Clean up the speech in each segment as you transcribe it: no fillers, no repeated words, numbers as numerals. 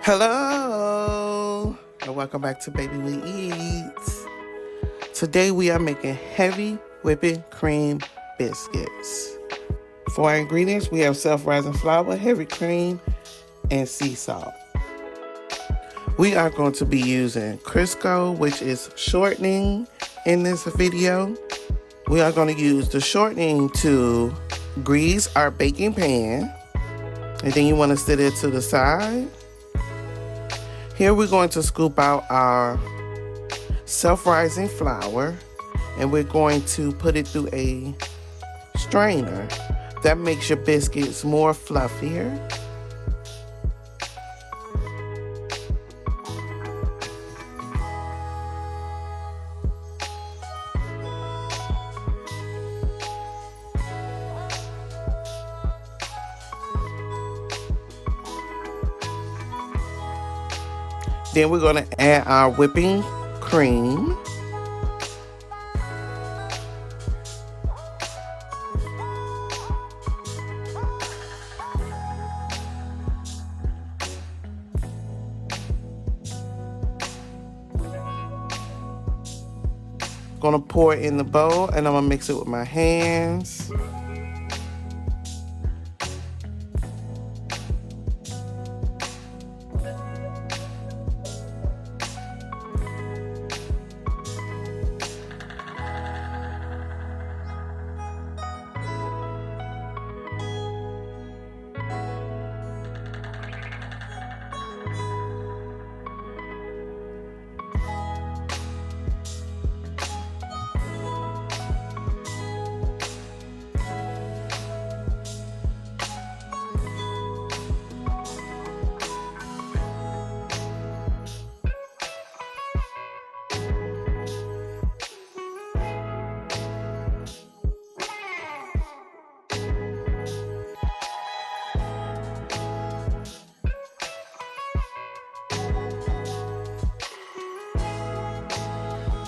Hello, and welcome back to Baby We Eat. Today we are making heavy whipping cream biscuits. For our ingredients, we have self-rising flour, heavy cream, and sea salt. We are going to be using Crisco, which is shortening in this video. We are going to use the shortening to grease our baking pan, and then you want to set it to the side. Here we're going to scoop out our self-rising flour, and we're going to put it through a strainer. That makes your biscuits more fluffier. Then we're going to add our whipping cream. Gonna pour it in the bowl, and I'm gonna mix it with my hands.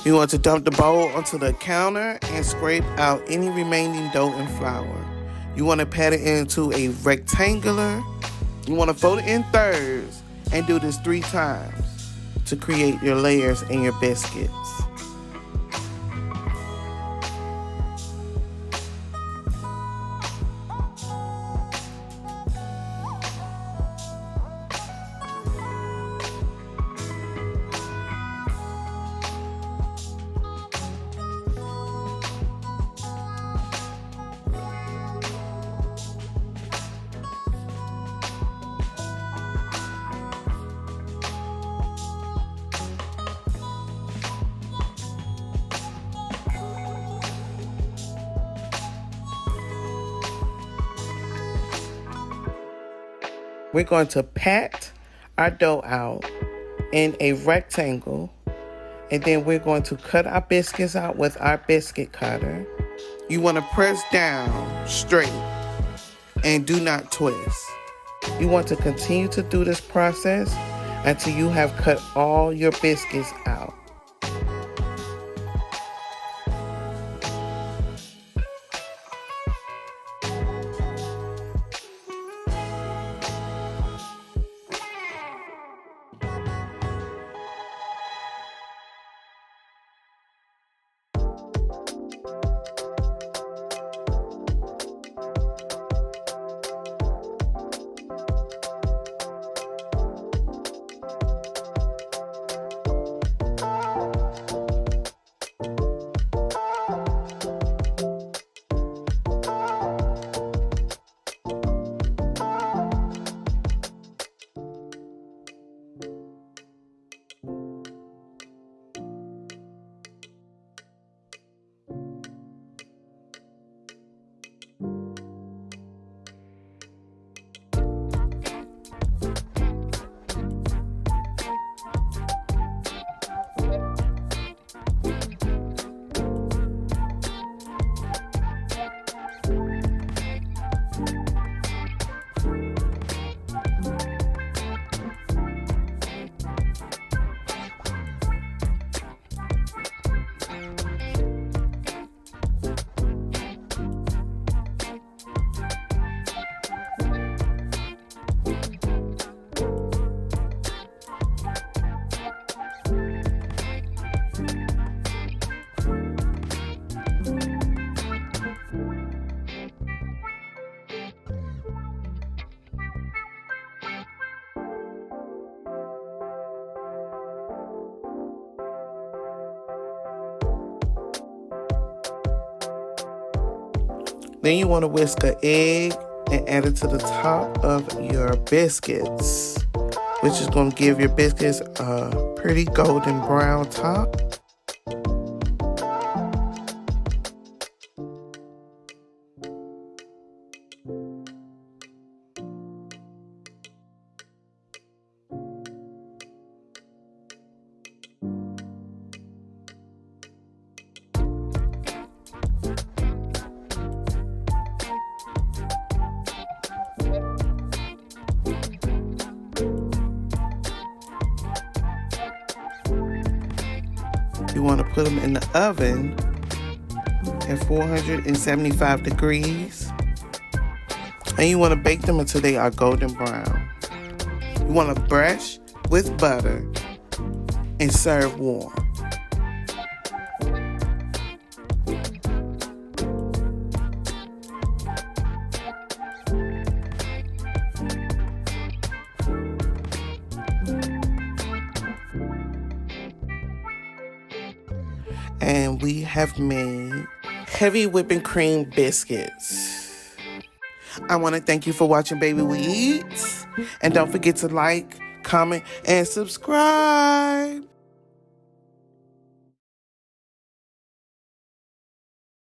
You want to dump the bowl onto the counter and scrape out any remaining dough and flour. You want to pat it into a rectangular. You want to fold it in thirds and do this 3 times to create your layers in your biscuits. We're going to pat our dough out in a rectangle, and then we're going to cut our biscuits out with our biscuit cutter. You want to press down straight and do not twist. You want to continue to do this process until you have cut all your biscuits out. Then you want to whisk an egg and add it to the top of your biscuits, which is going to give your biscuits a pretty golden brown top. You want to put them in the oven at 475 degrees. And you want to bake them until they are golden brown. You want to brush with butter and serve warm. And we have made heavy whipping cream biscuits. I want to thank you for watching Baby We Eat. And don't forget to like, comment, and subscribe.